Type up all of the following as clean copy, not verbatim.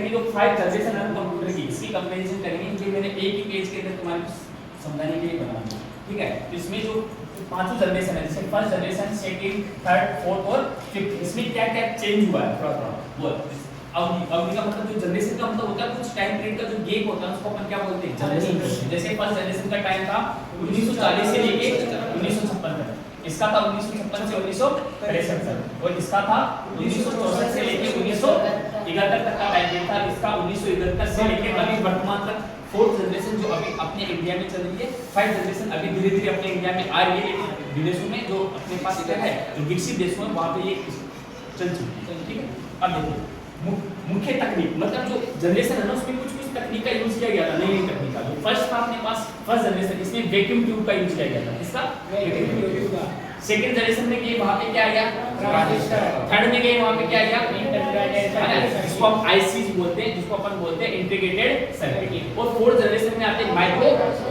की जो 5 जनरेशन है कंप्यूटर की, इसकी कंपैरिजन करेंगे। ये मैंने एक ही पेज के अंदर तुम्हारे समझाने के लिए बना दिया, ठीक है। तो इसमें जो पांचों जनरेशन है, जैसे first generation, second, third, fourth और फिफ्थ, इसमें क्या क्या चेंज हुआ है थोड़ा वो अवधि का मतलब जो जनरेशन का मतलब होता है कुछ टाइम पीरियड का जो गैप होता है उसको अपन क्या बोलते हैं, जनरेशन। जैसे फर्स्ट जनरेशन का टाइम था 1940 से लेके 1956 तक, इसका था 1956 से 1963 तक, और इसका था 1964 से लेके 1971 तक का टाइम पीरियड था। इसका 1971 से लेके अभी वर्तमान तक फोर्थ जनरेशन जो अभी अपने इंडिया में चल रही है। 5 जनरेशन अभी धीरे धीरे अपने इंडिया में आ रही है, लेकिन विदेशों में जो अपने पास इधर है जो विकसित देशों में वहां पे ये चल चुकी है, ठीक है। अब देखो मुख्य तकनीक, मतलब जो जनरेशन है ना उसमें कुछ कुछ तकनीक का यूज किया गया था, नई नई तकनीक का। जो फर्स्ट था अपने पास फर्स्ट जनरेशन, इसमें वैक्यूम ट्यूब का यूज किया गया था। इसका वैक्यूम ट्यूब का। सेकंड जनरेशन में गए वहां पे क्या आया, ट्रांजिस्टर। थर्ड में गए वहां पे क्या आया, इंटरकनेक्टर, जिसको हम आईसीज बोलते हैं, जिसको अपन बोलते हैं इंटीग्रेटेड सर्किट। और फोर्थ जनरेशन में आते हैं माइक्रो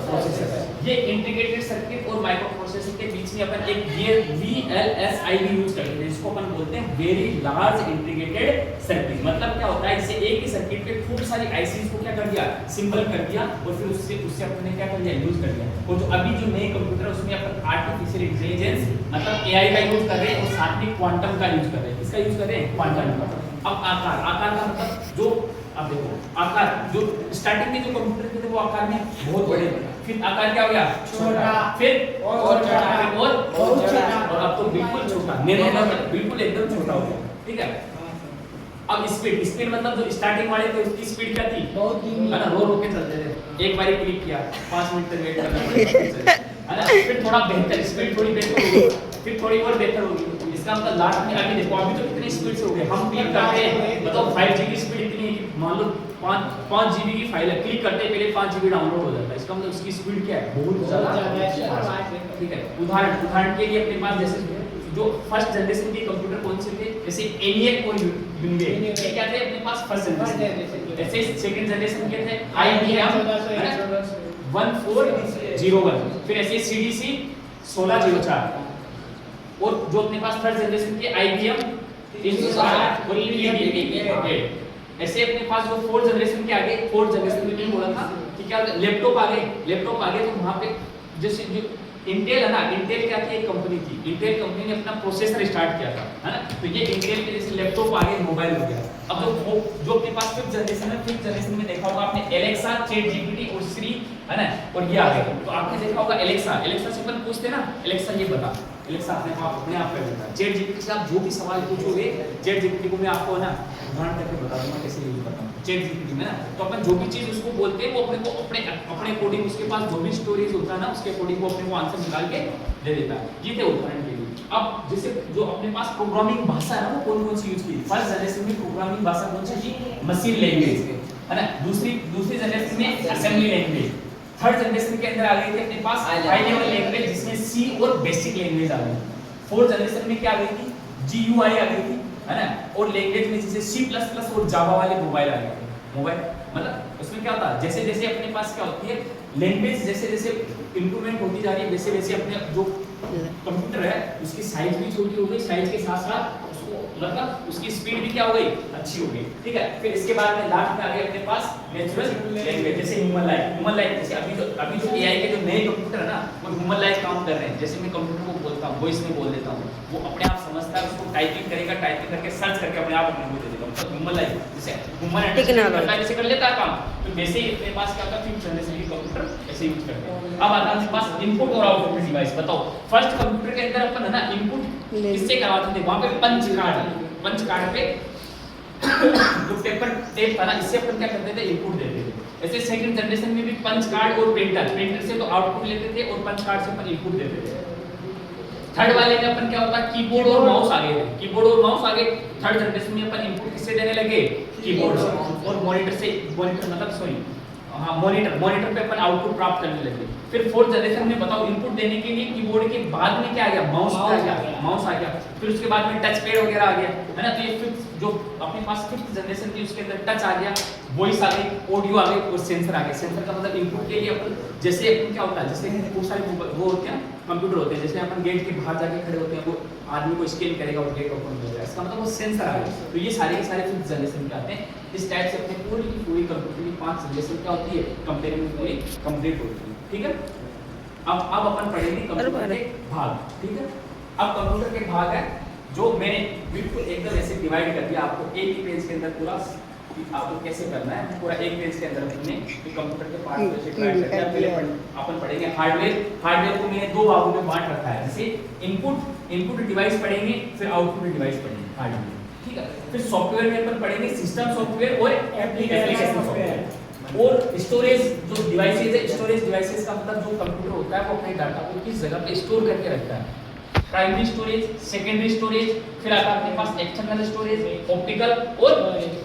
प्रोसेसर। ये इंटीग्रेटेड सर्किट और माइक्रो प्रोसेसर के बीच में अपन एक ये VLSI यूज करते हैं, जिसको अपन बोलते हैं वेरी लार्ज इंटीग्रेटेड सर्किट। मतलब क्या होता है, इसे एक ही सर्किट पे खूब सारी आईसीज को क्या कर दिया, सिंपल कर दिया, और फिर उससे अपने क्या कर दिया, यूज कर दिया। और जो अभी जो नए कंप्यूटर उसमें अपन आर्टिफिशियल इंटेलिजेंस मतलब AI का यूज कर रहे हैं, और साथ में क्वांटम का यूज कर रहे हैं। इसका यूज कर रहे हैं, क्वांटम का। अब आकार का मतलब जो अब देखो आकार, जो स्टार्टिंग में जो कंप्यूटर थे वो आकार में बहुत बड़े थे, फिर आकार क्या हो गया, छोटा, फिर और छोटा, और छोटा, और अब तो बिल्कुल छोटा, नैनो मतलब बिल्कुल एकदम छोटा हो गया, ठीक है। अब स्पीड मतलब जो स्टार्टिंग वाले थे उसकी स्पीड क्या थी, बहुत धीमी है ना, रो के चलते थे। एक बार क्लिक किया 5 मिनट तक वेट करना पड़ेगा, है ना। फिर थोड़ा बेहतर स्पीड, थोड़ी बेहतर होगी, फिर थोड़ी और बेहतर होगी। इसका मतलब लास्ट में अभी देखो अभी तो कितनी स्पीड से हो गए, हम क्लिक करते हैं मतलब 5G की स्पीड इतनी है कि मान लो 5 GB की फाइल है, क्लिक करते पहले 5 GB डाउनलोड हो जाता है। इसका मतलब उसकी स्पीड क्या है, बहुत ज्यादा, ठीक है। उदाहरण के लिए अपने पास जैसे जो फर्स्ट जनरेशन के कंप्यूटर कौन से थे, जैसे ENIAC और UNIVAC, ये क्या थे अपने पास फर्स्ट जनरेशन। ऐसे सेकंड जनरेशन के थे IBM 1401, फिर ऐसे CDC 1604, और जो अपने पास थर्ड जनरेशन के IBM 360 और EDP। ऐसे अपने पास जो फोर्थ जनरेशन के आगे, फोर्थ जनरेशन में बोला था कि क्या लैपटॉप आ गए, तो वहां पे जैसे जो इंटेल है ना, इंटेल क्या थी, एक कंपनी थी, इंटेल कंपनी ने अपना प्रोसेसर स्टार्ट किया था, है ना। तो ये इंटेल के जैसे लैपटॉप आ गए, मोबाइल हो गया। अब जो अपने पास फिफ्थ जनरेशन है, फिफ्थ जनरेशन में देखा होगा आपने एलेक्सा, चैट जीपीटी और श्री, है ना, और ये आ गए। तो आपने देखा होगा एलेक्सा से अपन पूछते ना, एलेक्सा ये बता, एलेक्सा अपने आप कर देता है। चैट जीपीटी से आप जो भी सवाल पूछोगे, चैट जीपीटी को मैं आपको ना उदाहरण करके बता दूंगा कैसे यूज करता हूं चैट जीपीटी में ना। तो अपन जो भी चीज उसको बोलते हैं वो अपने अकॉर्डिंग, उसके पास जो भी स्टोरेज होता है ना उसके अकॉर्डिंग वो अपने को आंसर निकाल के दे देता है। ये थे उदाहरण के लिए। अब जैसे जो अपने पास प्रोग्रामिंग भाषा है ना, वो कौन सी यूज की, फर्स्ट जनरेशन में प्रोग्रामिंग भाषा कौन सी थी, मशीन लैंग्वेज, है ना। दूसरी जनरेशन में असेंबली लैंग्वेज। थर्ड जनरेशन के अंदर आ गई थी अपने पास हाई लेवल लैंग्वेज, जिसमें C और बेसिक लैंग्वेज आ गई। फोर्थ जनरेशन में क्या आ गई थी, GUI आ गई थी, है ना। और लैंग्वेज में जैसे C++ और जावा वाले मोबाइल आ गए। मोबाइल मतलब उसमें क्या होता है, जैसे जैसे अपने पास क्या होती है लैंग्वेज, जैसे जैसे इंप्रूवमेंट होती जा रही है, वैसे वैसे अपने जो कंप्यूटर है उसकी साइज भी छोटी हो गई, साइज के साथ साथ उसको मतलब उसकी स्पीड भी क्या हो गई, अच्छी हो गई, ठीक है। फिर इसके बाद में लास्ट में आ गए अपने पास नेचुरल लैंग्वेज, जैसे ह्यूमन लाइक। जैसे अभी जो AI के जो नए कंप्यूटर है ना, वो ह्यूमन लाइक काम कर रहे हैं। जैसे मैं कंप्यूटर को बोलता हूँ, वॉइस में बोल देता हूँ, वो अपने आप समझता है, उसको टाइपिंग करेगा, टाइपिंग करके सर्च करके अपने आप अपने को दे देगा। मतलब ह्यूमन लाइक, जैसे ह्यूमन अंडरस्टैंडिंग जैसे कर लेता है काम, तो वैसे ही अपने पास क्या होता है, फिफ्थ जनरेशन के कंप्यूटर ऐसे यूज करते हैं। अब आता है अपने पास इनपुट और आउटपुट डिवाइस। बताओ फर्स्ट कंप्यूटर के अंदर अपन है ना इनपुट किससे करवाते थे, वहां पे पंच कार्ड पे जो पेपर टेप था ना, इससे अपन क्या करते थे, इनपुट देते थे। ऐसे सेकंड जनरेशन में भी पंच कार्ड और प्रिंटर से तो आउटपुट लेते थे, और पंच कार्ड से अपन इनपुट देते थे। थर्ड वाले में अपन क्या होता है, कीबोर्ड और माउस आ गए। थर्ड जनरेशन में अपन इनपुट किससे देने लगे, कीबोर्ड से, और मॉनिटर पे अपन आउटपुट प्राप्त करने लगे। फिर फोर्थ जनरेशन में बताओ इनपुट देने के लिए कीबोर्ड के बाद में क्या आ गया, माउस आ गया। फिर उसके बाद में टच पैड वगैरह आ गया, है ना। तो ये फिफ्थ जो अपने पास फिफ्थ जनरेशन थी, उसके अंदर टच आ गया, वॉइस आ गई, ऑडियो आ गई, और सेंसर आ गया। सेंसर का मतलब इनपुट के लिए अपन जैसे अपन क्या होता है, जैसे बहुत सारे वो होते हैं कंप्यूटर होते हैं, जैसे अपन गेट के बाहर जाके खड़े होते हैं, वो आदमी को स्कैन करेगा और गेट ओपन हो जाएगा, इसका मतलब वो सेंसर आ गया। तो ये सारे के सारे 5th जनरेशन के आते हैं। इस टाइप से अपने पूरी की पूरी कंप्यूटर की 5 जनरेशन क्या होती है, कंपेयर में पूरी कंप्लीट होती है। ठीक है, अब अपन पढ़ेंगे कंप्यूटर के भाग। ठीक है, अब कंप्यूटर के भाग है जो मैंने बिल्कुल एकदम ऐसे डिवाइड कर दिया आपको एक ही पेज के अंदर पूरा, आपको कैसे करना है पूरा एक पेज के अंदर हमने कंप्यूटर के पार्ट को डिवाइड कर दिया। पहले अपन पढ़ेंगे हार्डवेयर को मैंने 2 भागों में बांट रखा है, जैसे इनपुट डिवाइस पढ़ेंगे, फिर आउटपुट डिवाइस पढ़ेंगे हार्डवेयर। ठीक है, फिर सॉफ्टवेयर में अपन पढ़ेंगे सिस्टम सॉफ्टवेयर और एप्लीकेशन सॉफ्टवेयर। और स्टोरेज जो डिवाइसेज है, स्टोरेज डिवाइसेज का मतलब जो कंप्यूटर होता है वो अपने डाटा को किस जगह पे स्टोर करके रखता है, प्राइमरी स्टोरेज, सेकेंडरी स्टोरेज, फिर आता है अपने पास एक्सटर्नल स्टोरेज, ऑप्टिकल और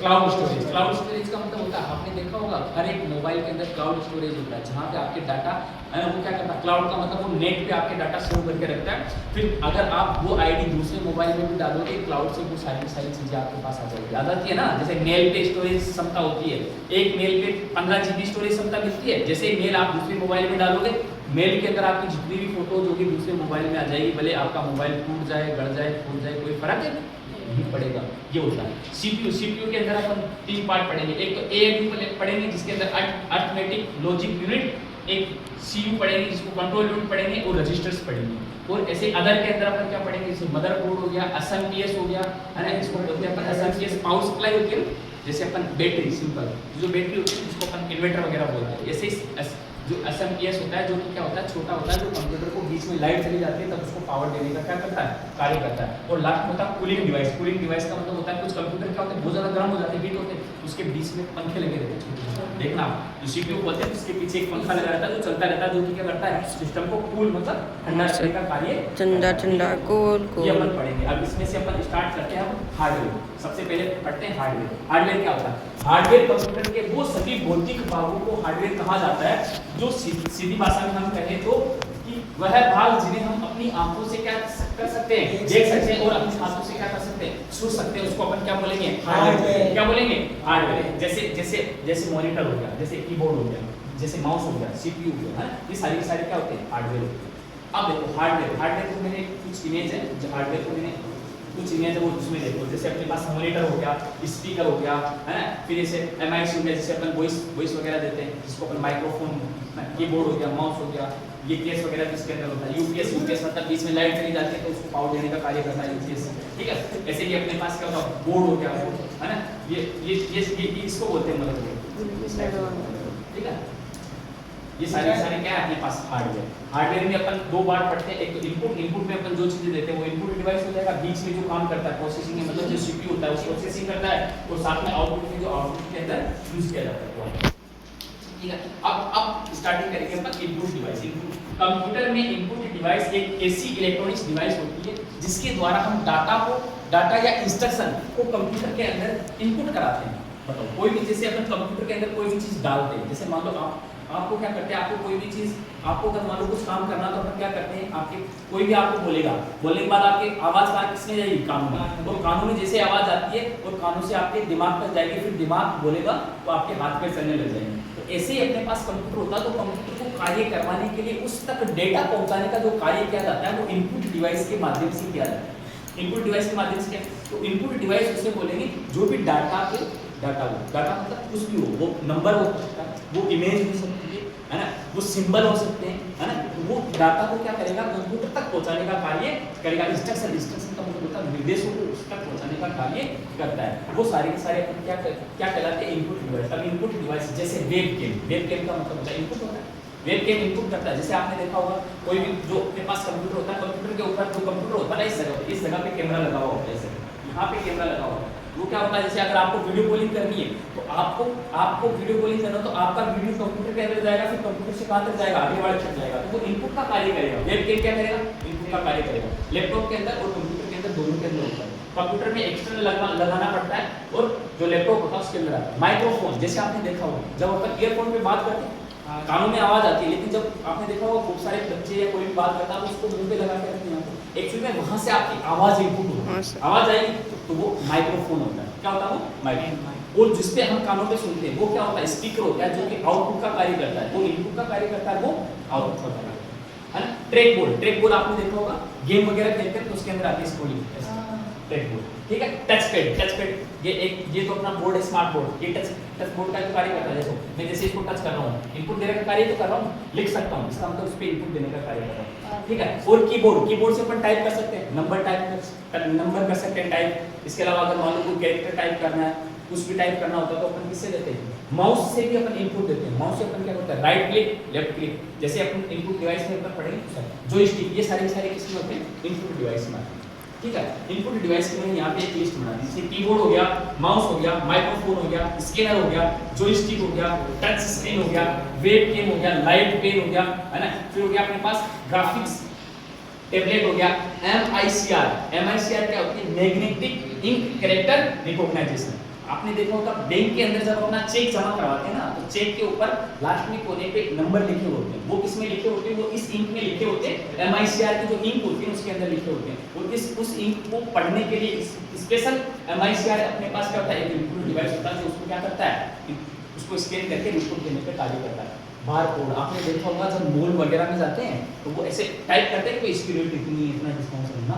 क्लाउड स्टोरेज। क्लाउड स्टोरेज का मतलब होता है, आपने देखा होगा हर एक मोबाइल के अंदर क्लाउड स्टोरेज होता है, जहाँ पे आपके डाटा है ना वो क्या करता है, क्लाउड का मतलब वो नेट पे आपके डाटा स्टोर करके रखता है। फिर अगर आप वो आईडी दूसरे मोबाइल में भी डालोगे क्लाउड से, वो सारी चीजें आपके पास आ जाएगी। याद आती है ना, जैसे मेल पे स्टोरेज क्षमता होती है, एक मेल पे 15 GB स्टोरेज क्षमता मिलती है। जैसे मेल आप दूसरे मोबाइल में डालोगे, मेल के अंदर आपकी जितनी भी फोटोज होगी दूसरे मोबाइल में आ जाएगी, भले आपका मोबाइल टूट जाए, गड़ जाए, फूट जाए, कोई फर्क नहीं पड़ेगा। ये होता है सीपीयू के अंदर अपन 3 पार्ट पढ़ेंगे, एक तो एएलयू पढ़ेंगे जिसके अंदर अरिथमेटिक लॉजिक यूनिट, एक सीयू पढ़ेंगे जिसको कंट्रोल यूनिट पढ़ेंगे, और रजिस्टर्स पढ़ेंगे। और ऐसे अदर के अंदर अपन क्या पढ़ेंगे, जैसे मदरबोर्ड हो गया, एसएमपीएस हो गया, है ना, इसको बोलते हैं अपन एसएमपीएस, पावर सप्लाई होती है, जैसे अपन बैटरी, सिंपल जो बैटरी होती है जिसको अपन इन्वर्टर वगैरह बोलते हैं। ऐसे जो एसएमपीएस होता है, जो कि क्या होता है, छोटा होता है, जो कंप्यूटर को बीच में लाइट चली जाती है तब उसको पावर देने का क्या करता है, कार्य करता है। और लास्ट में होता है कूलिंग डिवाइस। कूलिंग डिवाइस का मतलब होता है कुछ कंप्यूटर क्या होते हैं बहुत ज़्यादा गर्म हो जाते हैं, हीट होते हैं, उसके बीच में पंखे लगे रहते हैं। देखना जो सीपीयू बोलते हैं उसके पीछे एक पंखा लगा रहता है जो चलता रहता है, जो कि क्या करता है, सिस्टम को कूल मतलब ठंडा रखने का कार्य, ठंडा कूल। ये अपन पढ़ेंगे। अब इसमें से अपन स्टार्ट करते हैं हम हार्डवेयर। सबसे पहले पढ़ते हैं हार्डवेयर। हार्डवेयर क्या होता है, हार्डवेयर कंप्यूटर के वो सभी भौतिक भागों को हार्डवेयर कहा जाता है, जो सीधी भाषा में हम कहें तो कि वह भाग जिन्हें हम अपनी आंखों से क्या कर सकते हैं, देख सकते हैं, और अपनी आंखों से क्या कर सकते हैं, छू सकते हैं, उसको अपन क्या बोलेंगे, हार्डवेयर। क्या बोलेंगे, हार्डवेयर। जैसे मॉनिटर हो गया, जैसे कीबोर्ड हो गया, जैसे माउस हो गया, सीपीयू हो गया, ये सारी क्या होते हैं, हार्डवेयर होते हैं। अब देखो हार्डवेयर को मैंने कुछ इमेज है, जो हार्डवेयर को मैंने कुछ इमेज है वो उसमें देखो, जैसे अपने पास मॉनिटर हो गया, स्पीकर हो गया, है ना, फिर जैसे एमआईसी हो गया, जैसे अपन वॉइस वगैरह देते हैं, जिसको अपन माइक्रोफोन, कीबोर्ड हो गया, माउस हो गया, ये केस वगैरह जिसके अंदर होता है, यूपीएस मतलब बीच में लाइट चली जाती है तो उसको पावर देने का कार्य करता है यूपीएस। ठीक है, ऐसे ही अपने पास क्या होता है, बोर्ड हो गया, है ना, ये इसको बोलते हैं मदरबोर्ड। ठीक है, ये सारे क्या है अपने पास हार्डवेयर। हार्डवेयर में अपन 2 बार पढ़ते हैं, एक तो इनपुट में अपन जो चीजें देते हैं वो इनपुट डिवाइस हो जाएगा, बीच में जो काम करता है प्रोसेसिंग में, मतलब जो सीपीयू होता है वो प्रोसेसिंग करता है, और साथ में आउटपुट में जो आउटपुट के अंदर यूज किया जाता है। ठीक है, अब स्टार्टिंग करेंगे अपन इनपुट डिवाइस। कंप्यूटर में इनपुट डिवाइस एक ऐसी इलेक्ट्रॉनिक्स डिवाइस होती है जिसके द्वारा हम डाटा या इंस्ट्रक्शन को कंप्यूटर के अंदर इनपुट कराते हैं। बताओ, कोई भी जैसे अपन कंप्यूटर के अंदर कोई भी चीज डालते हैं, जैसे मान लो आपको क्या करते हैं, आपको कोई भी चीज, आपको अगर मान लो कुछ काम करना तो अपन क्या करते हैं, आपके कोई भी आपको बोलेगा, बोलने के बाद आपके आवाज कहाँ किसमें जाएगी, कानों में, और कानों में जैसे आवाज आती है और कानों से आपके दिमाग पर जाएगी, फिर दिमाग बोलेगा तो आपके हाथ पैर चलने लग जाएंगे। तो ऐसे ही अपने पास कंप्यूटर होता है, तो कंप्यूटर को कार्य करवाने के लिए उस तक डेटा पहुंचाने का जो कार्य किया जाता है वो इनपुट डिवाइस के माध्यम से किया जाता है। इनपुट डिवाइस के माध्यम से क्या, तो इनपुट डिवाइस उसे बोलेंगे जो भी डाटा मतलब कुछ भी हो, वो नंबर हो सकता है, वो इमेज हो सकती है ना, वो सिंबल हो सकते हैं, है ना, तो वो डाटा को क्या करेगा, कंप्यूटर तक पहुंचाने का कार्य करेगा। इंस्ट्रक्शन का मतलब होता है निर्देशों को उस तक पहुंचाने का कार्य करता है। वो सारे के सारे अपन क्या कहलाते हैं, इनपुट डिवाइस। अब इनपुट डिवाइस जैसे वेबकैम का मतलब होता है इनपुट होता है, वेबकैम इनपुट करता है। जैसे आपने देखा होगा कोई भी जो अपने पास कंप्यूटर होता है, कंप्यूटर के ऊपर जो कंप्यूटर होता है इस जगह पे कैमरा लगा हुआ होता है, यहाँ पे कैमरा लगा हुआ है। वो क्या होता है, जैसे अगर आपको वीडियो कॉलिंग करनी है तो आपको वीडियो कॉलिंग करना, तो आपका वीडियो कंप्यूटर के अंदर जाएगा, फिर कंप्यूटर से कहां तक जाएगा, आगे वाले तक जाएगा, तो वो इनपुट का कार्य करेगा। वेबकैम क्या करेगा, इनपुट का कार्य करेगा। लैपटॉप के अंदर और कंप्यूटर के अंदर दोनों के अंदर होता है। कंप्यूटर में एक्सटर्नल लगाना पड़ता है, और जो लैपटॉप होता है उसके अंदर आता है माइक्रोफोन। जैसे आपने देखा होगा जब अपन ईयरफोन पे बात करते हैं कानों में आवाज आती है, लेकिन जब आपने देखा होगा बहुत सारे बच्चे या कोई भी बात करता है तो उसको मुंह पे लगा के रखते हैं, एक्चुअली में वहां से आपकी आवाज इनपुट होती है, आवाज आएगी तो वो माइक्रोफोन होता है। क्या होता है वो, माइक्रोफोन। और जिसपे हम कानों पे सुनते हैं वो क्या होता है, स्पीकर होता है, जो कि आउटपुट का कार्य करता है। वो इनपुट का कार्य करता है, वो आउटपुट का कार्य। है ना। ट्रैक बोर्ड आपने देखा होगा, गेम वगैरह खेलते हैं तो उसके अंदर आती है स्क्रोलिंग, ट्रैक बोर्ड, ठीक है। टच पैड ये तो अपना बोर्ड है, स्मार्ट बोर्ड। ये टच बोर्ड का जो कार्य करता है, देखो मैं जैसे इसको टच कर रहा हूँ, इनपुट देने का कार्य तो कर रहा हूँ, लिख सकता हूँ, इसका मतलब उस पे इनपुट देने का कार्य कर रहा हूँ, ठीक है। और कीबोर्ड से अपन टाइप कर सकते हैं, नंबर कर सकते हैं टाइप। इसके अलावा अगर मान लो कोई कैरेक्टर टाइप करना है, कुछ भी टाइप करना होता है तो अपन किससे देते हैं, माउस से भी अपन इनपुट देते हैं। माउस से अपन क्या करते हैं, राइट क्लिक लेफ्ट क्लिक, जैसे अपन इनपुट डिवाइस में अपन पढ़ेंगे जॉयस्टिक, ये सारे किसमें होते हैं, इनपुट डिवाइस में, ठीक है। इनपुट डिवाइस की मैंने यहाँ पे एक लिस्ट बना दी, जैसे कीबोर्ड हो गया, माउस हो गया, माइक्रोफोन हो गया, स्कैनर हो गया, जॉयस्टिक हो गया, टच स्क्रीन हो गया, वेबकैम हो गया, लाइट पेन हो गया, है ना। फिर हो गया अपने पास ग्राफिक्स टैबलेट हो गया, MICR क्या होती है, मैग्नेटिक इंक कैरेक्टर रिकॉग्नाइजेशन। आपने देखा होगा बैंक के अंदर जब अपना चेक जमा करवाते हैं ना, तो चेक के ऊपर लास्ट में कोने पे नंबर लिखे होते हैं, वो किसमें लिखे होते हैं, वो इस इंक में लिखे होते हैं। MICR की जो इंक होती है उसके अंदर लिखे होते हैं, और उस इंक को पढ़ने के लिए स्पेशल MICR अपने पास क्या होता है, एक इनपुट डिवाइस होता है जो उसको क्या करता है, उसको स्कैन करके इनपुट देने का कार्य करता है। बारकोड आपने देखा होगा जब मॉल वगैरह में जाते हैं तो वो ऐसे टाइप करते हैं कि इसकी रेट इतनी है, इतना डिस्काउंट है ना,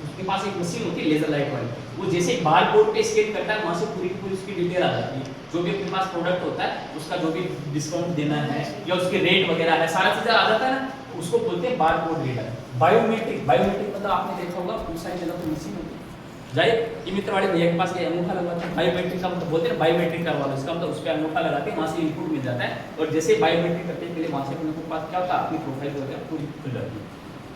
उसके पास एक मशीन होती है लेजर लाइट वाली, वो जैसे बारकोड पे स्कैन करता है वहां से पूरी उसकी डिटेल आ जाती है, जो भी अपने पास प्रोडक्ट होता है उसका जो भी डिस्काउंट देना है या उसके रेट वगैरह है, सारा चीज आ जाता है ना, उसको बोलते हैं बारकोड रीडर। बायोमेट्रिक मतलब आपने देखा होगा बहुत सारी जगह पर मशीन होती है, जाए ये मित्रवाड़ी भैया के पास ये अंगूठा लगवाते हैं, बायोमेट्रिक का मतलब बोलते हैं बायोमेट्रिक करवा लो, इसका मतलब उस पर अंगूठा लगा के वहाँ से इनपुट मिल जाता है, और जैसे बायोमेट्रिक करने के लिए वहाँ से अपने पास क्या होता है, अपनी प्रोफाइल वगैरह पूरी खुल जाती है।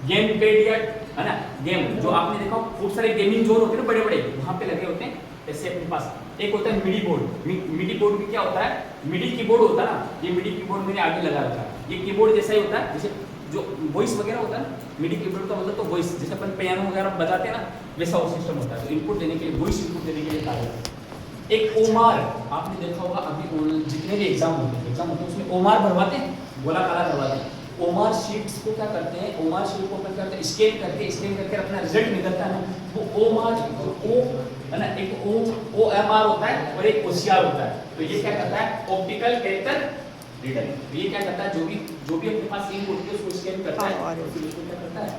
गेम पेडियट है ना, गेम जो आपने देखा बहुत सारे गेमिंग जोन होते हैं ना बड़े बड़े, वहाँ पे लगे होते हैं। जैसे अपने पास एक होता है मिडी बोर्ड, मिडी बोर्ड में क्या होता है, मिडी कीबोर्ड होता है ना, ये मिडी कीबोर्ड मैंने आगे लगा रखा है, ये कीबोर्ड जैसा ही होता है, जैसे जो वॉइस वगैरह होता है ना, मिडी कीबोर्ड का मतलब तो वॉइस, जैसे अपन पियानो वगैरह बजाते हैं ना, वैसा वो सिस्टम होता है, तो इनपुट देने के लिए, वॉइस इनपुट देने के लिए कार्य करता है। एक ओमार आपने देखा होगा, अभी जितने भी एग्जाम होते हैं उसमें ओमार भरवाते हैं, गोला काला करवाते हैं। ओमार शीट्स को क्या करते हैं, ओमार शीट को अपन करते हैं स्कैन करके अपना रिजल्ट निकलता है ना, वो ओमार ओ है ना, एक OMR होता है और एक OCR होता है, तो ये क्या करता है, ऑप्टिकल कैरेक्टर रीडर, तो ये क्या करता है, जो भी अपने पास इंक होती है उसको स्कैन करता है और फिर उसको क्या करता है,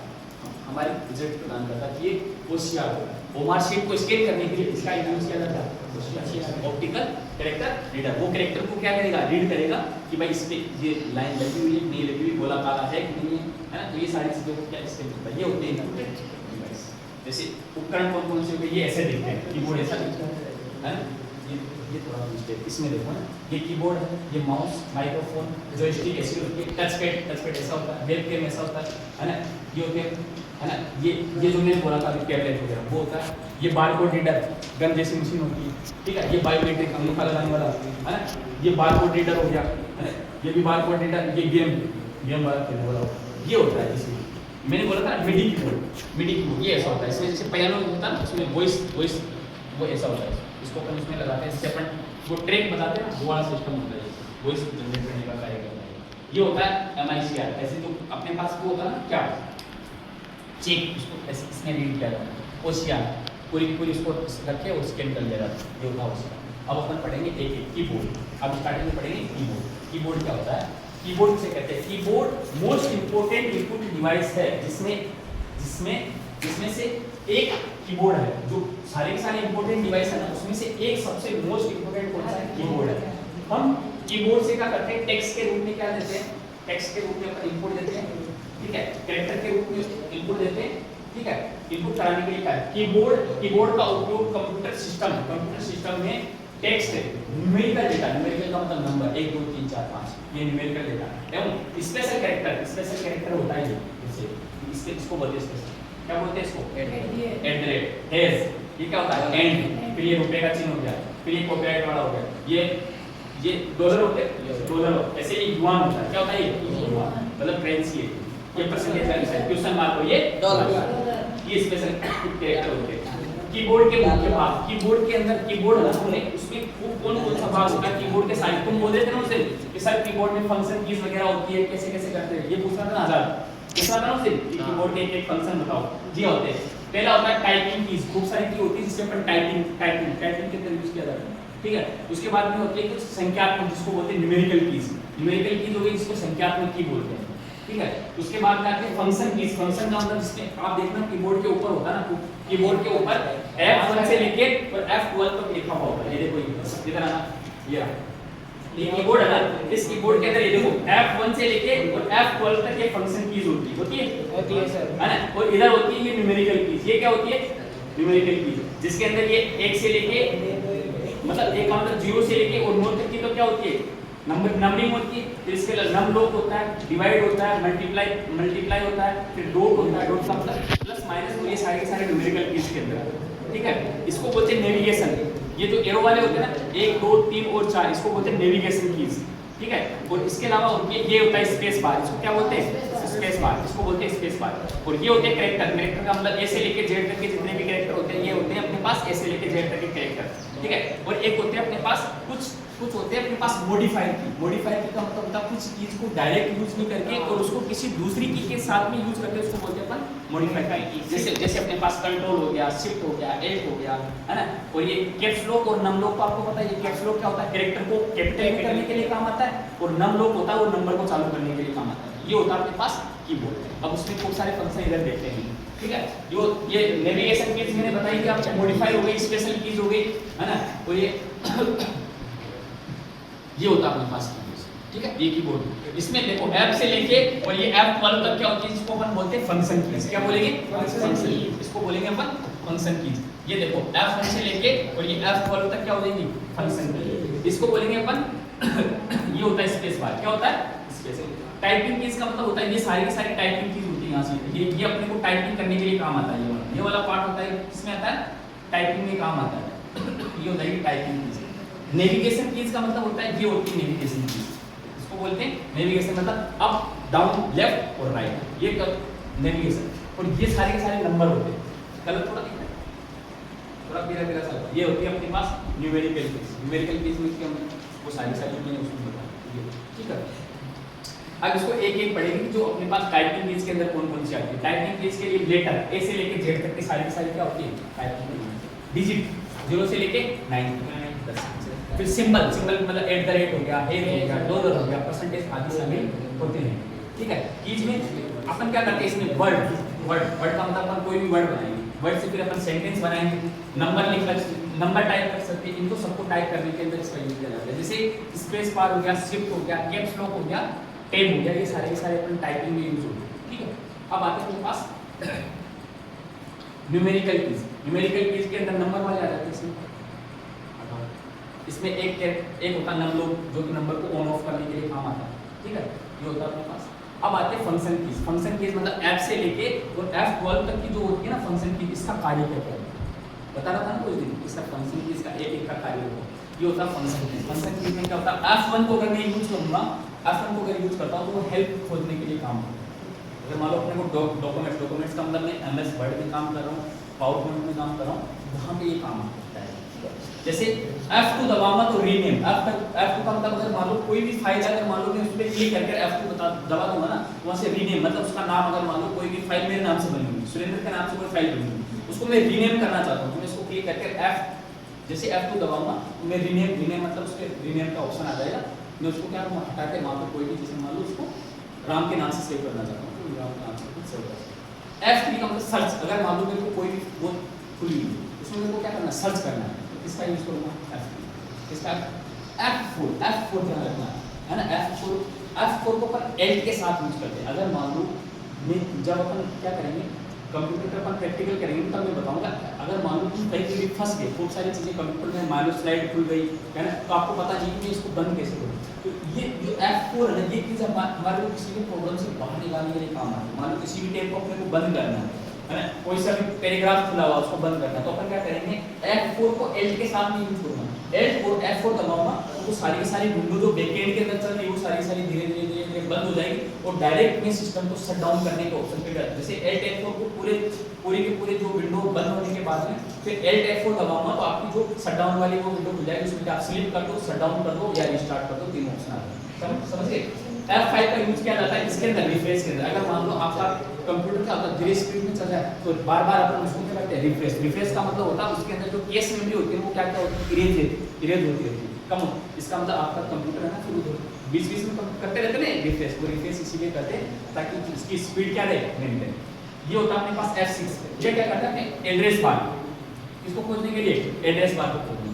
हमारे रिजल्ट प्रदान करता है। ये OCR होता है, ओमार शीट को स्कैन करने के लिए इसका यूज किया जाता है ऑप्टिकल कैरेक्टर रीडर। वो कैरेक्टर को क्या करेगा, रीड करेगा कि भाई इस पे ये लाइन लगी हुई है नहीं लगी हुई, गोला काला है कि नहीं है ना, तो ये सारी चीजों को क्या स्कैन करता है। ये होते हैं डिवाइस। जैसे उपकरण कौन से होते हैं, ये ऐसे दिखते हैं, कीबोर्ड ऐसा दिखता है ना, ये थोड़ा मिस्टेक इसमें देखो ना, ये कीबोर्ड है, ये माउस, माइक्रोफोन, जॉयस्टिक ऐसी होती है, टच पैड ऐसा होता है, वेबकैम ऐसा होता है ना, ये होते हैं है ना, ये जो मैंने बोला था टैबलेट वगैरह वो होता है, ये बारकोड रीडर गन जैसी मशीन होती है, ठीक है, ये बायोमेट्रिक अंगूठा लगाने वाला है ना, ये बारकोड रीडर हो गया है ना, ये भी बारकोड रीडर, ये गेम वाला खेलने वाला ये होता है। जैसे मैंने बोला था मिडी कीबोर्ड ये ऐसा होता है, इसमें जैसे पियानो होता है ना, उसमें वॉइस वो ऐसा होता है, इसको अपन उसमें लगाते हैं, इससे अपन वो ट्रैक बताते हैं ना, वो वाला सिस्टम होता है, वॉइस जनरेट करने का कार्य करता है। ये होता है MICR। ऐसे तो अपने पास वो होता है ना क्या, चेक, उसको ऐसे इसमें रीड किया जाता है। OCR पूरी इसको रखे और स्कैन कर लिया जाता है, ये होता है OCR। अब अपन पढ़ेंगे एक कीबोर्ड। अब स्टार्टिंग में पढ़ेंगे कीबोर्ड क्या होता है, कीबोर्ड से कहते हैं, keyboard most important input device है जिसमें से एक कीबोर्ड है, जो सारे के सारे इंपोर्टेंट डिवाइस है ना, उसमें से एक सबसे मोस्ट इंपोर्टेंट कौन सा है, कीबोर्ड है। हम कीबोर्ड से क्या करते हैं, टेक्स्ट के रूप में क्या देते हैं, टेक्स्ट के रूप में अपन इनपुट देते हैं, ठीक है, कैरेक्टर के रूप में इनपुट देते हैं, ठीक है। इनपुट कराने के लिए क्या है, कीबोर्ड का उपयोग कंप्यूटर सिस्टम में टेक्स्ट न्यूमेरिकल डेटा, न्यूमेरिकल का मतलब नंबर 1 2 3 4 5, ये न्यूमेरिकल डेटा एवं स्पेशल कैरेक्टर होता है, जैसे इसको बोलते हैं स्पेशल, क्या बोलते हैं इसको, एट हेज, ये क्या होता है, एंड, फिर ये रुपए का चिन्ह हो गया, फिर ये कॉपीराइट वाला हो गया, ये डॉलर होते हैं, डॉलर ऐसे ये युआन होता है, क्या होता है ये युआन मतलब करेंसी है, ये परसेंटेज है, क्वेश्चन मार्क हो ये डॉलर, ये स्पेशल कैरेक्टर होते हैं। कीबोर्ड के मुख्य भाग, कीबोर्ड के अंदर कीबोर्ड होने उसमें कौन सा भाग होता है, कीबोर्ड के साइड तुम बोल देते ना उसे कि सर कीबोर्ड में फंक्शन कीज वगैरह होती है, कैसे करते हैं, ये पूछना था ना आजाद, पूछना था ना उसे कि कीबोर्ड के एक फंक्शन बताओ। जी होते हैं, पहला होता है टाइपिंग कीज, खूब सारी की होती है जिससे अपन टाइपिंग के अंदर यूज किया जाता है, ठीक है। उसके बाद में होती है कुछ संख्यात्मक, जिसको बोलते हैं न्यूमेरिकल कीज हो गई, जिसको संख्यात्मक की बोलते हैं, ठीक है। उसके बाद में आते हैं फंक्शन कीज। फंक्शन का मतलब जिसमें आप देखना कीबोर्ड के ऊपर होता है ना, कीबोर्ड के ऊपर F1 से लेके और F12 तक लिखा हुआ होता है। ये देखो इधर आना, ये कीबोर्ड है ना, इस कीबोर्ड के अंदर ये देखो F1 से लेके और F12 तक ये फंक्शन कीज होती है सर, है ना। और इधर होती है ये न्यूमेरिकल कीज। ये क्या होती है? न्यूमेरिकल कीज, जिसके अंदर ये 1 से लेके मतलब एक का मतलब 0 से लेके और 9 तक की तो क्या होती है? नंबरिंग होती है। फिर इसके अलावा नम लोग होता है, डिवाइड होता है, मल्टीप्लाई होता है, फिर डॉट होता है, डॉट का मतलब प्लस माइनस, ये सारे के सारे न्यूमेरिकल कीज के अंदर। ठीक है, इसको बोलते हैं नेविगेशन। ये जो एरो वाले होते हैं ना 1 2 3 और 4, इसको बोलते हैं नेविगेशन कीज। ठीक है, और इसके अलावा उनके ये होता है स्पेस बार, इसको क्या बोलते हैं? स्पेस बार, इसको बोलते हैं स्पेस बार। और ये होते हैं कैरेक्टर। कैरेक्टर का मतलब ए से लेके जेड तक के जितने भी कैरेक्टर होते हैं ये होते हैं अपने पास ए से लेके जेड तक के कैरेक्टर। ठीक है, और एक होते हैं अपने पास कुछ होते हैं अपने पास मॉडिफायर की। मॉडिफायर की का मतलब होता है कुछ चीज को डायरेक्ट यूज नहीं करके और उसको किसी दूसरी की के साथ में यूज करके उसको बोलते हैं अपन मॉडिफायर की। जैसे अपने पास कंट्रोल हो गया, शिफ्ट हो गया, एल्ट हो गया, है ना। और ये कैप्स लॉक और नम लॉक को आपको पता है, ये कैप्स लॉक क्या होता है? कैरेक्टर को कैपिटल करने के लिए काम आता है, और नम लॉक होता है वो नंबर को चालू करने के लिए काम आता है। ये होता है अपने पास कीबोर्ड। अब उसमें बहुत सारे फंक्शन इधर देखते हैं। ठीक है, जो ये नेविगेशन कीज मैंने बताई कि आप मॉडिफाई हो गई, स्पेशल कीज हो गई, है ना। और ये होता है अपने पास कीज। ठीक है, ये कीबोर्ड। इसमें देखो F से लेके और ये F12 तक क्या होती है? इसको अपन बोलते हैं फंक्शन कीज। क्या बोलेंगे? Function keys. इसको बोलेंगे अपन फंक्शन कीज। ये देखो F1 से लेके और ये F12 तक क्या हो जाएगी? Function keys. इसको बोलेंगे अपन ये होता है स्पेस बार। क्या होता है? स्पेस। टाइपिंग कीज का मतलब होता है ये सारी की सारी टाइपिंग कीज होती है। यहाँ से ये अपने को टाइपिंग करने के लिए काम आता है। ये वाला पार्ट होता है, किसमें आता है? टाइपिंग में काम आता है। ये होता है टाइपिंग कीज। नेविगेशन कीज का मतलब होता है ये होती है नेविगेशन कीज। इसको बोलते हैं नेविगेशन, मतलब अप डाउन लेफ्ट और राइट, ये नेविगेशन। और ये सारे के सारे नंबर होते हैं। कलर थोड़ा दिख रहा है, थोड़ा पीला सा। ये होती है अपने पास न्यूमेरिकल कीज। न्यूमेरिकल कीज में क्या वो सारी मैंने उसको बताया। ठीक है, अब इसको एक एक पढ़ेंगे कि जो अपने पास टाइपिंग कीज के अंदर कौन कौन सी आती है। टाइपिंग कीज के लिए लेटर ए से लेके जेड तक की सारी क्या होती है? टाइपिंग। डिजिट 0 से लेके 9 फिर सिंबल मतलब @ हो गया, ए हो गया, डॉलर हो गया, परसेंटेज आदि शामिल होते हैं। ठीक है, कीज में अपन क्या करते हैं? इसमें वर्ड का मतलब अपन कोई भी वर्ड बनाएंगे, वर्ड से फिर अपन सेंटेंस बनाएंगे, नंबर टाइप कर सकते हैं। इनको सबको टाइप करने के अंदर इसका यूज किया जाता है। जैसे स्पेस बार हो गया, शिफ्ट हो गया, कैप्स लॉक हो गया, टैब हो गया, ये सारे के सारे अपन टाइपिंग में यूज होते हैं। ठीक है, अब आते हैं अपने पास न्यूमेरिकल कीज। न्यूमेरिकल कीज के अंदर नंबर वाले आ जाते हैं। इसमें एक होता है नम लोग, जो कि नंबर को ऑन ऑफ करने के लिए काम आता है। ठीक है, ये होता है अपने पास। अब आते हैं फंक्शन कीज। फंक्शन कीज मतलब F से लेके और F12 तक की जो होती है ना फंक्शन कीज, इसका कार्य क्या है बता रहा था ना कुछ दिन। इसका फंक्शन कीज का एक का कार्य होगा, ये होता है फंक्शन कीज। फंक्शन कीज में क्या होता है? F1 को अगर मैं यूज करूंगा, F1 को अगर यूज करता हूँ तो वो हेल्प खोजने के लिए काम करता है। अगर मान लो अपने को डॉक्यूमेंट्स का मतलब मैं MS वर्ड में काम कर रहा हूँ, पावर पॉइंट में काम कर रहा हूँ, वहाँ पे ये काम करता है। जैसे F2 दबाऊंगा तो रीनेम। F2 का मतलब अगर मान लो कोई भी फाइल अगर मान लो मैं उस पर क्लिक करके F2 दबा दूंगा ना, वहाँ से रीनेम मतलब उसका नाम, अगर मान लो कोई भी फाइल मेरे नाम से बनी हुई, सुरेंद्र के नाम से कोई फाइल बनी हुई, उसको मैं रीनेम करना चाहता हूँ तो मैं इसको क्लिक करके जैसे F2 दबाऊंगा तो मैं रीनेम मतलब उस पर रीनेम का ऑप्शन आ जाएगा। मैं उसको क्या करूँगा? हटा के वहाँ पर कोई भी, जैसे मान लो उसको राम के नाम से सेव करना चाहता हूँ तो राम के नाम से सेव कर सकता हूँ। F3 का मतलब सर्च। अगर मान लो मेरे को कोई भी वो खुली हुई उसमें मेरे को क्या करना है? सर्च करना है, तो किसका यूज करूँगा? इसका F4 ध्यान रखना है ना। F4 को अपन Alt के साथ यूज करते हैं। अगर मान लो मैं जब अपन क्या करेंगे कंप्यूटर पे अपन प्रैक्टिकल करेंगे तब मैं बताऊंगा। अगर मान लो तुम कहीं भी फंस गए, खूब सारी चीजें कंप्यूटर में, मान लो स्लाइड खुल गई है ना, तो आपको पता नहीं कि मैं इसको बंद कैसे करूँ। तो ये जो F4 है ना, ये चीज हमारे को किसी भी प्रोग्राम से बाहर निकालने के लिए काम आती है। मान लो किसी भी टेप को अपने को बंद करना है ना, कोई सा भी पैराग्राफ खुला हुआ उसको बंद करना है, तो अपन क्या करेंगे? F4 को Alt के साथ में यूज करूंगा। F4 दबाऊंगा तो सारी की सारी विंडो जो बैकएंड के अंदर चल रही है वो सारी धीरे धीरे बंद हो जाएगी और डायरेक्ट में सिस्टम को शट डाउन करने के ऑप्शन पे जाता है। जैसे Alt F4 को पूरे के पूरे जो विंडो बंद होने के बाद में फिर Alt F4 दबाऊंगा तो आपकी जो शट डाउन वाली वो विंडो खुल जाएगी, उसमें आप स्लिप कर दो, शट डाउन कर दो या रिस्टार्ट कर दो, तीन ऑप्शन आ जाए। समझ गए? F5 का यूज किया जाता है इसके अंदर, रिफ्रेश के अंदर। अगर मान लो आपका कंप्यूटर क्या होता है धीरे स्पीड में चल रहा है तो बार अपन उसको क्या करते हैं? रिफ्रेश का मतलब होता है उसके अंदर जो कैश मेमोरी होती है वो क्या होती है? इरेज होती रहती है। कम हो, इसका मतलब आपका कंप्यूटर है ना फिर बीच बीच में करते रहते ना रिफ्रेश, वो रिफ्रेश इसीलिए करते हैं ताकि इसकी स्पीड क्या रहे मेंटेन। ये होता है अपने पास F6, ये क्या करता है अपने एड्रेस बार, इसको खोजने के लिए एड्रेस बार को खोजने।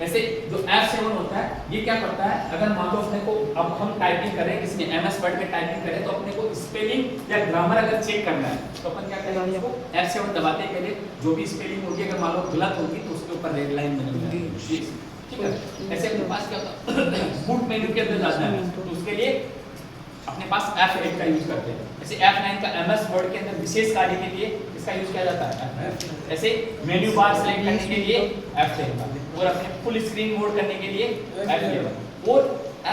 ऐसे जो F7 होता है ये क्या करता है, अगर मान लो अपने को अब हम टाइपिंग कर रहे हैं किसी ने MS वर्ड में टाइपिंग करें तो अपने को स्पेलिंग या ग्रामर अगर चेक करना है तो अपन क्या करेंगे, इसको F7 दबाते के लिए जो भी स्पेलिंग होगी अगर मान लो गलत होगी तो उसके ऊपर रेड लाइन बनेगी, ठीक है। ऐसे अपने पास क्या होता है बूट मेन्यू के अंदर जाना है तो उसके लिए अपने पास F8 का यूज करते हैं। ऐसे F9 का MS वर्ड के अंदर विशेष कार्य के लिए इसका यूज किया जाता है। ऐसे मेन्यू बार सेलेक्ट करने के लिए F10 का, और अपने फुल स्क्रीन मोड करने के लिए F11 और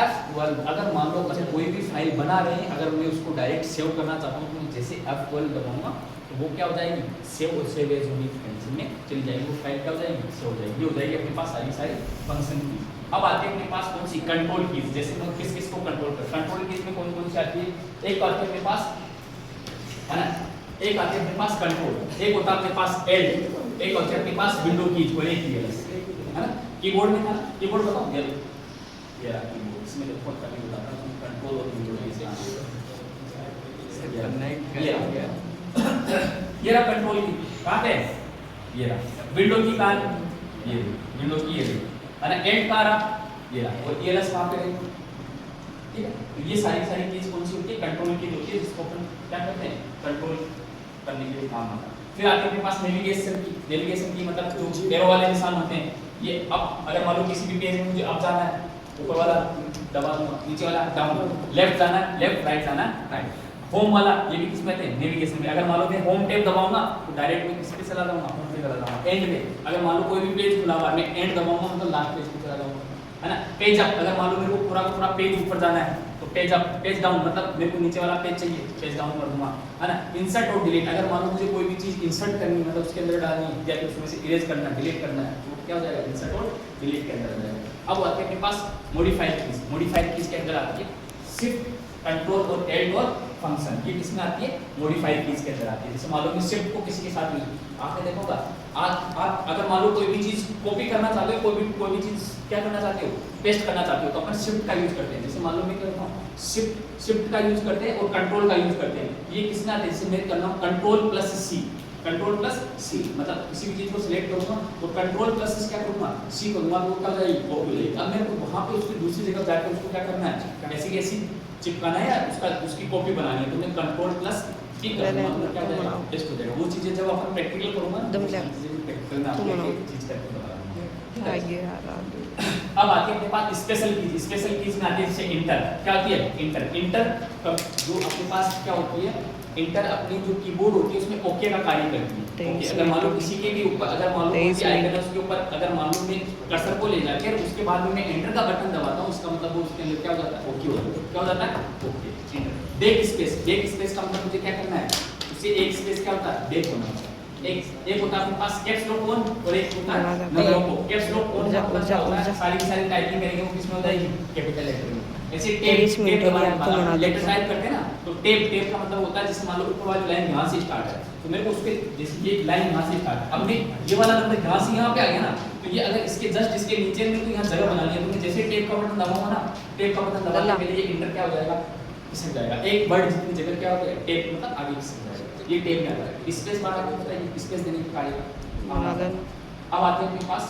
F12। अगर मान लो मैं कोई भी फाइल बना रहे हैं, अगर मैं उसको डायरेक्ट सेव करना चाहता हूँ तो मैं जैसे F12 दबाऊंगा तो वो क्या हो जाएगी, सेव और सेव एज होगी कंडीशन में चली जाएगी, वो फाइल क्या हो जाएगी, सेव हो जाएगी। ये हो जाएगी अपने पास सारी फंक्शन की। अब आते हैं अपने पास कौन सी कंट्रोल कीज, जैसे मैं किस किस को कंट्रोल कर, कंट्रोल कीज में कौन कौन सी आती है, एक आती है अपने पास है ना, एक आती है अपने पास कंट्रोल, एक होता है अपने पास L, एक होती है अपने पास विंडो कीज और एक कीज है ना। कीबोर्ड में था, कीबोर्ड बताओ ये रहा कीबोर्ड, इसमें देखो करके बताता हूं कंट्रोल और विंडो कीज ये रहा कंट्रोल की, कहां पे ये रहा, विंडो की कहां, ये विंडो की ये है ना, एंड का रहा ये रहा, और ELS कहां पे है, ठीक है। तो ये सारी चीज कौन सी होती है, कंट्रोल की होती है, जिसको अपन क्या करते हैं कंट्रोल करने के लिए काम आता है। फिर आते हैं अपने पास नेविगेशन की मतलब जो एरो वाले निशान होते हैं, ये अब अगर मान लो किसी भी पेज में मुझे अप जाना है ऊपर वाला दबा दूंगा, नीचे वाला डाउन, लेफ्ट जाना है लेफ्ट, राइट जाना है राइट। होम वाला ये भी किस में आते हैं नेविगेशन में, अगर मान लो मैं होम टैब दबाऊंगा तो डायरेक्ट मैं किस पे चला जाऊंगा, होम पे चला जाऊंगा। एंड में अगर मान लो कोई भी पेज खुला हुआ है मैं एंड दबाऊंगा मतलब लास्ट पेज पे चला जाऊंगा, है ना। पेज अप, अगर मान लो मेरे को पूरा पेज ऊपर जाना है तो पेज अप, पेज डाउन मतलब मेरे को नीचे वाला पेज चाहिए, पेज डाउन कर दूंगा, है ना। इंसर्ट और डिलीट, अगर मान लो मुझे कोई भी चीज इंसर्ट करनी है मतलब उसके अंदर डालनी है या उसमें से इरेज करना है, डिलीट करना है तो क्या हो जाएगा, इंसर्ट और डिलीट के अंदर आ जाएगा। अब आते हैं अपने पास मॉडिफाइड कीज के अंदर आती है शिफ्ट, कंट्रोल और एड और फंक्शन, ये किसमें आती है, मॉडिफाइड कीज के अंदर आती है। जैसे मान लो मैं शिफ्ट को किसी के साथ यूज, आपने देखोगा आप अगर मान लो कोई भी चीज कॉपी करना चाहते हो, कोई भी चीज क्या करना चाहते हो, पेस्ट करना चाहते हो तो अपन शिफ्ट का यूज करते हैं। जैसे मान लो मैं क्या करता हूं, शिफ्ट का यूज करते हैं और कंट्रोल का यूज करते हैं। ये किसमें आता है, जैसे मैं कर रहा हूं कंट्रोल प्लस सी, मतलब किसी भी चीज को सिलेक्ट करूंगा तो कंट्रोल प्लस क्या करूंगा, सी करूंगा तो क्या हो जाएगी, कॉपी हो जाएगी। अब मेरे को वहां पे उसकी दूसरी जगह जाकर उसको क्या करना है, ऐसी कैसी चिपकाना है या उसकी कॉपी बनानी है तो मैं कंट्रोल प्लस टी करूंगा तो क्या हो जाएगा, टेस्ट हो जाएगा। वो चीजें जब अपन प्रैक्टिकल करूंगा प्रैक्टिकल में आपको एक चीज करके बताऊंगा। अब आती है अपने पास स्पेशल कीज में आती है जैसे इंटर, क्या होती है इंटर जो अपने पास क्या होती है, इंटर अपनी जो कीबोर्ड होती है उसमें ओके का कार्य करती है। ओके अगर मान लो किसी के भी ऊपर अगर मान लो कोई आइकन है उसके ऊपर अगर मान लो मैं कर्सर को ले जाकर उसके बाद में मैं एंटर का बटन दबाता हूं उसका मतलब वो उसके अंदर क्या हो जाता है, ओके हो जाता है। क्या हो जाता है, ओके। बैक स्पेस का मतलब मुझे क्या करना है, उससे एक स्पेस क्या होता है, बैक होना होता है। एक होता है अपने पास कैप्स लॉक ऑन और एक होता है number of. Caps lock on का मतलब क्या होता है, सारी टाइपिंग करेंगे वो किसमें हो जाएगी, कैपिटल लेटर में। ऐसे टेप लेटर टाइप करते हैं ना तो टेप का मतलब होता है जैसे मान लो ऊपर वाली लाइन यहाँ से स्टार्ट है तो मेरे को उसके जैसे ये लाइन यहाँ से स्टार्ट है, अब मैं ये वाला नंबर यहाँ से यहाँ पे आ गया ना तो ये अगर इसके जस्ट इसके नीचे मेरे को यहाँ जगह बनानी है तो मैं जैसे टेप का बटन दबाऊंगा ना, टेप का बटन दबाने के लिए इंटर क्या हो जाएगा, खिसक जाएगा। एक वर्ड जितनी जगह क्या होता है टेप मतलब आगे खिसक जाएगा, ये टेप में आता है। स्पेस बार आपको पता है स्पेस देने के कार्य। अब आते हैं अपने पास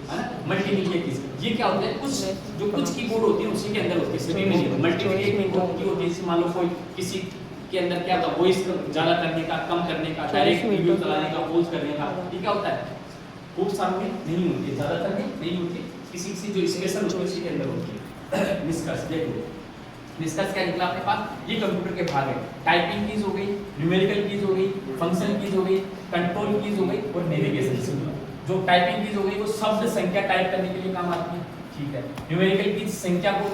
है ना मल्टीमीडिया कीज, ये क्या होता है, कुछ कीबोर्ड होती है उसी के अंदर होती है, सभी में नहीं। मल्टीमीडिया कीबोर्ड की होती है जैसे मान लो कोई किसी के अंदर क्या होता है, वॉइस ज्यादा करने का, कम करने का, डायरेक्ट वीडियो चलाने का, पॉज करने का, ये क्या होता है खूब सारे में नहीं होती है, ज्यादातर में नहीं होती, किसी जो स्पेशल होती है उसी के अंदर होती है। निष्कर्ष देखो, निष्कर्ष क्या निकला अपने पास, ये कंप्यूटर के भाग है। टाइपिंग कीज हो गई, न्यूमेरिकल कीज हो गई, फंक्शन कीज हो गई, कंट्रोल कीज हो गई और नेविगेशन। जो टाइपिंग कीज हो गई वो शब्द संख्या टाइप करने के लिए काम आती है, ठीक है। न्यूमेरिकल कीज संख्या को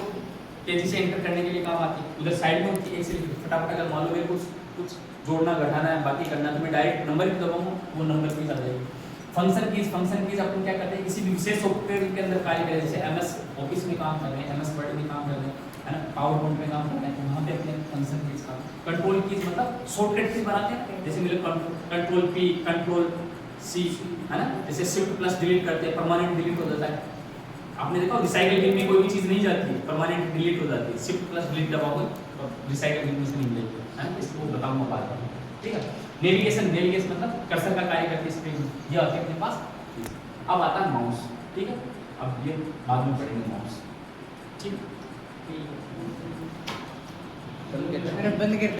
तेजी से एंटर करने के लिए काम आती है। उधर साइड में होती है, एक से फटाफट अगर मान लो मेरे कुछ जोड़ना घटाना है बाकी करना है तो मैं डायरेक्ट नंबर भी दबाऊंगा वो नंबर भी आ जाएगी। फंक्शन कीज अपन क्या करते हैं, किसी भी विशेष सॉफ्टवेयर के अंदर कार्य करें, जैसे MS ऑफिस में काम कर रहे हैं, MS वर्ड में काम कर रहे हैं, है ना, पावर पॉइंट में काम कर रहे हैं तो वहाँ पे अपने फंक्शन कीज काम। कंट्रोल कीज मतलब शॉर्टकट कीज बनाते हैं, जैसे मेरे कंट्रोल P, कंट्रोल C, है ना, जैसे शिफ्ट प्लस डिलीट करते हैं परमानेंट डिलीट हो जाता है। आपने देखा रिसाइकल बिन में कोई भी चीज़ नहीं जाती, परमानेंट डिलीट हो जाती है। शिफ्ट प्लस डिलीट दबाओगे तो रिसाइकल बिन में से नहीं मिलेगी, है ना? इसको बताऊंगा बाद में, ठीक है। नेविगेशन मतलब कर्सर का कार्य करती है स्क्रीन, ये आती है अपने पास। अब आता है माउस, ठीक है। अब ये बाद में पढ़ेंगे माउस, ठीक है। बंद कर